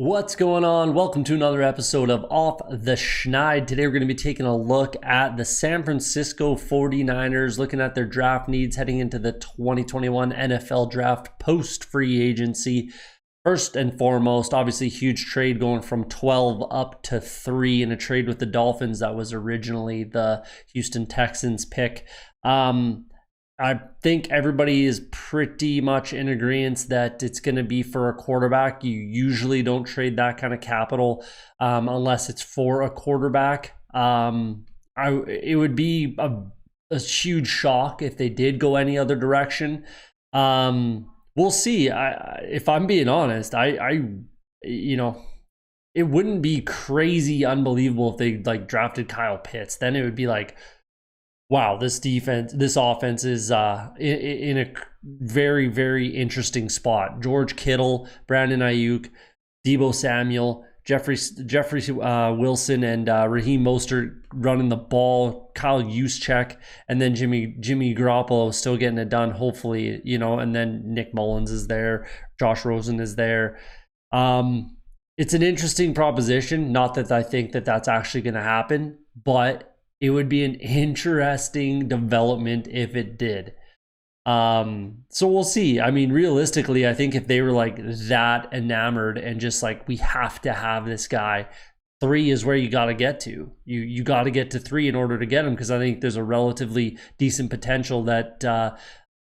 What's going on? Welcome to another episode of Off the Schneid. Today we're going to be taking a look at the San Francisco 49ers, looking at their draft needs heading into the 2021 NFL draft post-free agency. First and foremost, obviously huge trade going from 12 up to 3 in a trade with the Dolphins that was originally the Houston Texans pick. I think everybody is pretty much in agreement that it's going to be for a quarterback. You usually don't trade that kind of capital unless it's for a quarterback. It would be a huge shock if they did go any other direction. We'll see. If I'm being honest, it wouldn't be crazy unbelievable if they drafted Kyle Pitts. Then it would be like, wow, this offense is in a very, very interesting spot. George Kittle, Brandon Ayuk, Deebo Samuel, Jeffrey Wilson, and Raheem Mostert running the ball, Kyle Juszczyk, and then Jimmy Garoppolo still getting it done, hopefully, and then Nick Mullins is there, Josh Rosen is there. It's an interesting proposition. Not that I think that that's actually going to happen, but it would be an interesting development if it did. So we'll see. I mean, realistically, I think if they were like that enamored and just like, we have to have this guy, 3 is where you got to get to. You got to get to 3 in order to get him, because I think there's a relatively decent potential that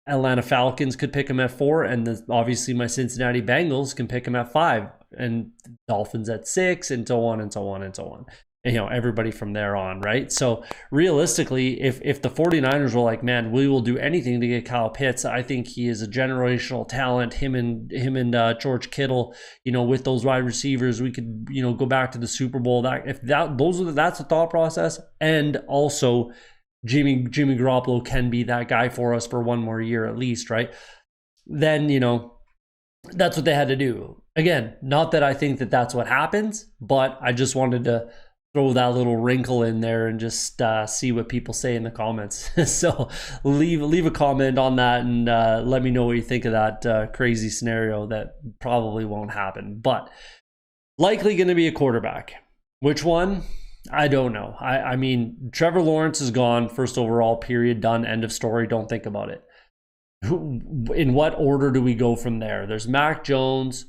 Atlanta Falcons could pick him at 4, and obviously my Cincinnati Bengals can pick him at 5, and Dolphins at 6, and so on and so on and so on. Everybody from there on, right? So realistically, if the 49ers were like, man, we will do anything to get Kyle Pitts, I think he is a generational talent. Him and George Kittle, with those wide receivers, we could, go back to the Super Bowl. That's the thought process. And also Jimmy Garoppolo can be that guy for us for one more year at least, right? Then, that's what they had to do. Again, not that I think that that's what happens, but I just wanted to throw that little wrinkle in there and just see what people say in the comments. So leave a comment on that and let me know what you think of that crazy scenario that probably won't happen, but likely going to be a quarterback. Which one? I don't know. I mean, Trevor Lawrence is gone, first overall, period, done, end of story. Don't think about it. In what order do we go from there? There's Mac Jones,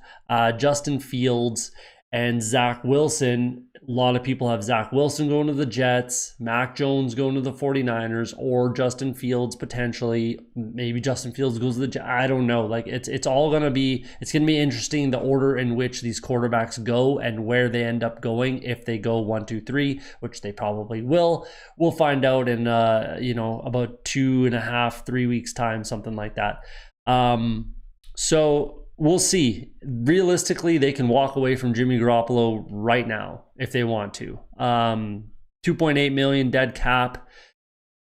Justin Fields, and Zach Wilson. A lot of people have Zach Wilson going to the Jets, Mac Jones going to the 49ers, or Justin Fields potentially. Maybe Justin Fields goes to the Jets. I don't know. It's going to be interesting, the order in which these quarterbacks go and where they end up going. If they go 1, 2, 3, which they probably will, we'll find out in about 2.5, 3 weeks time, something like that. So we'll see. Realistically, they can walk away from Jimmy Garoppolo right now if they want to. $2.8 million dead cap,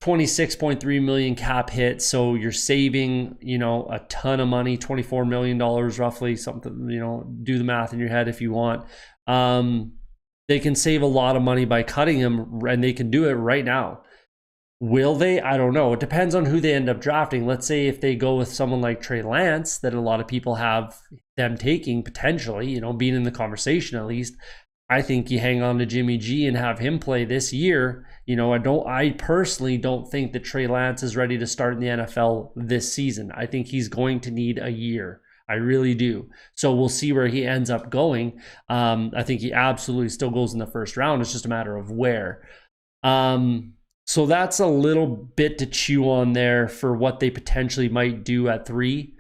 $26.3 million cap hit. So you're saving, a ton of money, $24 million roughly, something, do the math in your head if you want. They can save a lot of money by cutting him, and they can do it right now. Will they? I don't know. It depends on who they end up drafting. Let's say if they go with someone like Trey Lance, that a lot of people have them taking potentially, being in the conversation at least. I think you hang on to Jimmy G and have him play this year. I personally don't think that Trey Lance is ready to start in the NFL this season. I think he's going to need a year. I really do. So we'll see where he ends up going. I think he absolutely still goes in the first round. It's just a matter of where. So that's a little bit to chew on there for what they potentially might do at 3.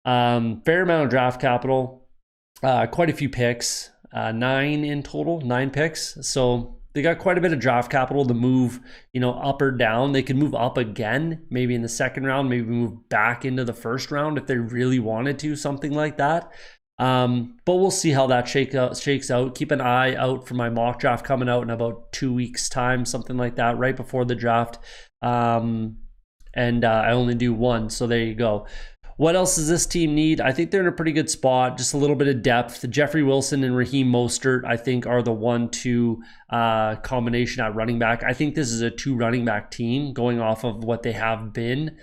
Fair amount of draft capital, quite a few picks, 9 in total, 9 picks. So they got quite a bit of draft capital to move, up or down. They could move up again, maybe in the second round, maybe move back into the first round if they really wanted to, something like that. But we'll see how that shakes out. Keep an eye out for my mock draft coming out in about 2 weeks time, something like that, right before the draft. And I only do 1. So there you go. What else does this team need? I think they're in a pretty good spot. Just a little bit of depth. Jeffrey Wilson and Raheem Mostert, I think, are the 1-2 combination at running back. I think this is a 2 running back team going off of what they have been.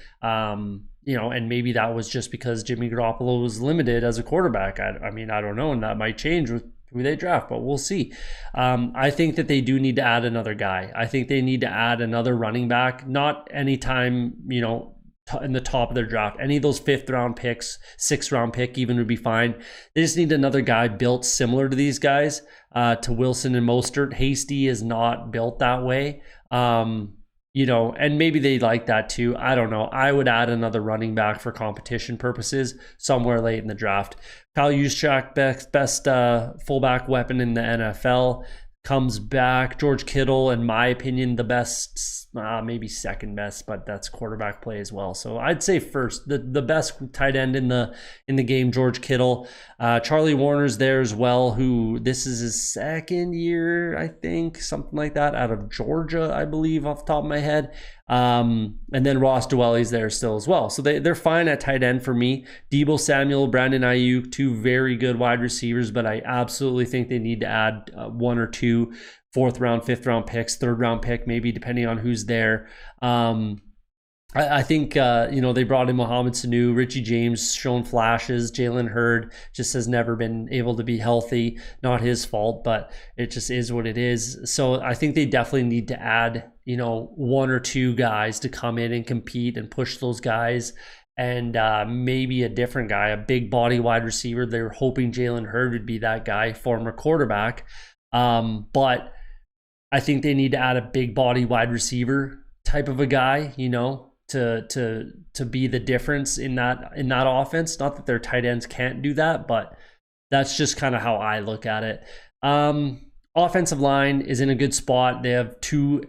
And maybe that was just because Jimmy Garoppolo was limited as a quarterback. I mean, I don't know, and that might change with who they draft, but we'll see. I think that they do need to add another guy. I think they need to add another running back, not anytime, you know, in the top of their draft. Any of those 5th round picks, 6th round pick even would be fine. They just need another guy built similar to these guys, to Wilson and Mostert. Hasty is not built that way. You know, and maybe they like that too. I don't know. I would add another running back for competition purposes somewhere late in the draft. Kyle Juszczyk, best fullback weapon in the NFL, comes back. George Kittle, in my opinion, the best, maybe second best, but that's quarterback play as well. So I'd say first, the best tight end in the game, George Kittle. Charlie Warner's there as well, who this is his second year, I think, something like that, out of Georgia, I believe, off the top of my head. And then Ross Dwelly's there still as well. So they're fine at tight end for me. Deebo Samuel, Brandon Ayuk, 2 very good wide receivers, but I absolutely think they need to add 1 or 2 4th round, 5th round picks, 3rd round pick, maybe depending on who's there. I think, you know, they brought in Mohamed Sanu, Richie James shown flashes, Jalen Hurd just has never been able to be healthy. Not his fault, but it just is what it is. So I think they definitely need to add, you know, 1 or 2 guys to come in and compete and push those guys. And maybe a different guy, a big body wide receiver. They were hoping Jalen Hurd would be that guy, former quarterback. But I think they need to add a big body wide receiver type of a guy, you know, to be the difference in that offense. Not that their tight ends can't do that, but that's just kind of how I look at it. Offensive line is in a good spot. They have 2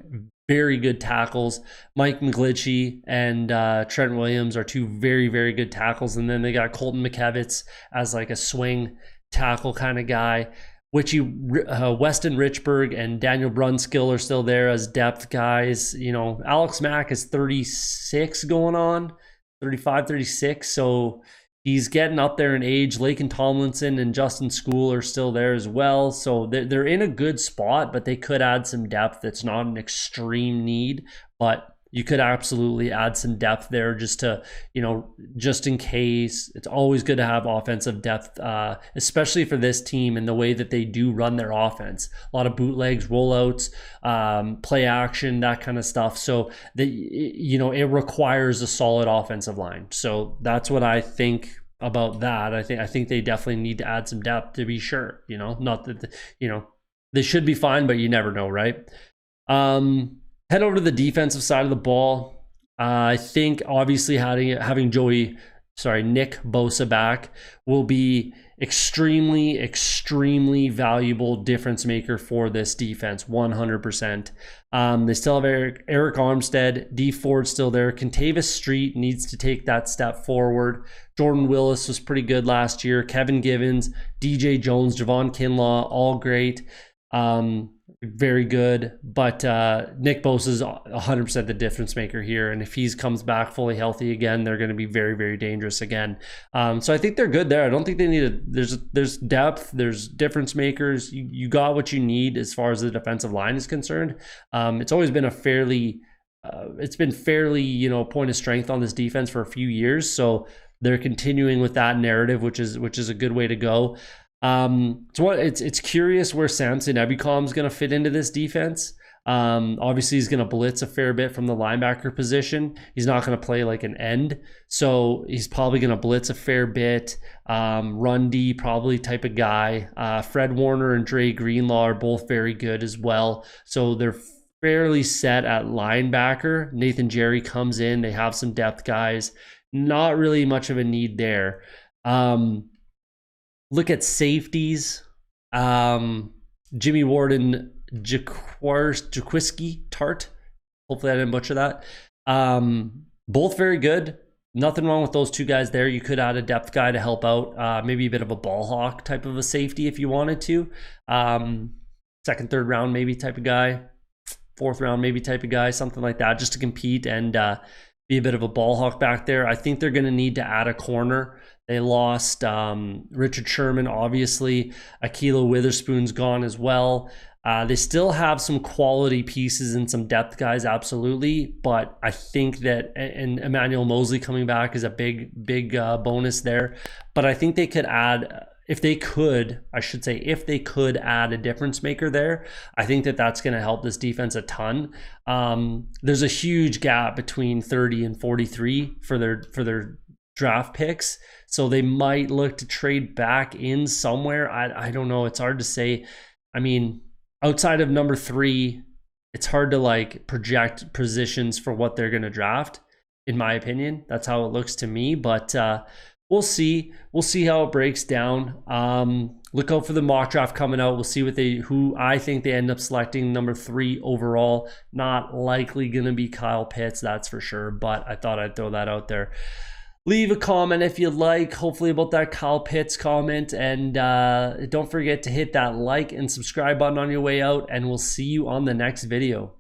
very good tackles. Mike McGlinchey and Trent Williams are 2 very, very good tackles. And then they got Colton McKevitz as like a swing tackle kind of guy. Weston Richburg and Daniel Brunskill are still there as depth guys. You know, Alex Mack is 36 going on, 35, 36. So he's getting up there in age. Laken Tomlinson and Justin School are still there as well. So they're in a good spot, but they could add some depth. It's not an extreme need, but you could absolutely add some depth there just to, you know, just in case. It's always good to have offensive depth, especially for this team and the way that they do run their offense. A lot of bootlegs, rollouts, play action, that kind of stuff. So you know, it requires a solid offensive line. So that's what I think about that. I think they definitely need to add some depth to be sure. You know, not that you know, they should be fine, but you never know, right? Head over to the defensive side of the ball. I think obviously having Nick Bosa back will be extremely, extremely valuable difference maker for this defense, 100%. They still have Eric Armstead, D Ford still there. Contavious Street needs to take that step forward. Jordan Willis was pretty good last year. Kevin Givens, DJ Jones, Javon Kinlaw, all great. Very good, but Nick Bosa is 100% the difference maker here, and if he comes back fully healthy again, they're going to be very, very dangerous again. So I think they're good there. I don't think they need there's depth, there's difference makers. You got what you need as far as the defensive line is concerned. It's always been fairly, you know, point of strength on this defense for a few years, so they're continuing with that narrative, which is a good way to go. It's curious where Samson Ebukam is going to fit into this defense. Obviously he's going to blitz a fair bit from the linebacker position. He's not going to play like an end, so he's probably going to blitz a fair bit. Run D probably type of guy. Fred Warner and Dre Greenlaw are both very good as well, so they're fairly set at linebacker. Nathan Jerry comes in. They have some depth guys. Not really much of a need there. Look at safeties. Jimmy Ward and Jaquiski Tart. Hopefully I didn't butcher that. Both very good. Nothing wrong with those 2 guys there. You could add a depth guy to help out. Maybe a bit of a ball hawk type of a safety if you wanted to. 2nd, 3rd round maybe type of guy. 4th round maybe type of guy. Something like that just to compete and be a bit of a ball hawk back there. I think they're going to need to add a corner. They lost Richard Sherman, obviously. Akilo Witherspoon's gone as well. They still have some quality pieces and some depth guys, absolutely. But I think that, and Emmanuel Mosley coming back is a big bonus there. But I think they could add if they could, I should say, if they could add a difference maker there, I think that that's going to help this defense a ton. There's a huge gap between 30 and 43 for their draft picks, so they might look to trade back in somewhere. I don't know. It's hard to say. I mean, outside of number 3, it's hard to like project positions for what they're going to draft. In my opinion, that's how it looks to me. But we'll see. We'll see how it breaks down. Look out for the mock draft coming out. We'll see who I think they end up selecting number 3 overall. Not likely going to be Kyle Pitts, that's for sure. But I thought I'd throw that out there. Leave a comment if you like, hopefully about that Kyle Pitts comment. And don't forget to hit that like and subscribe button on your way out. And we'll see you on the next video.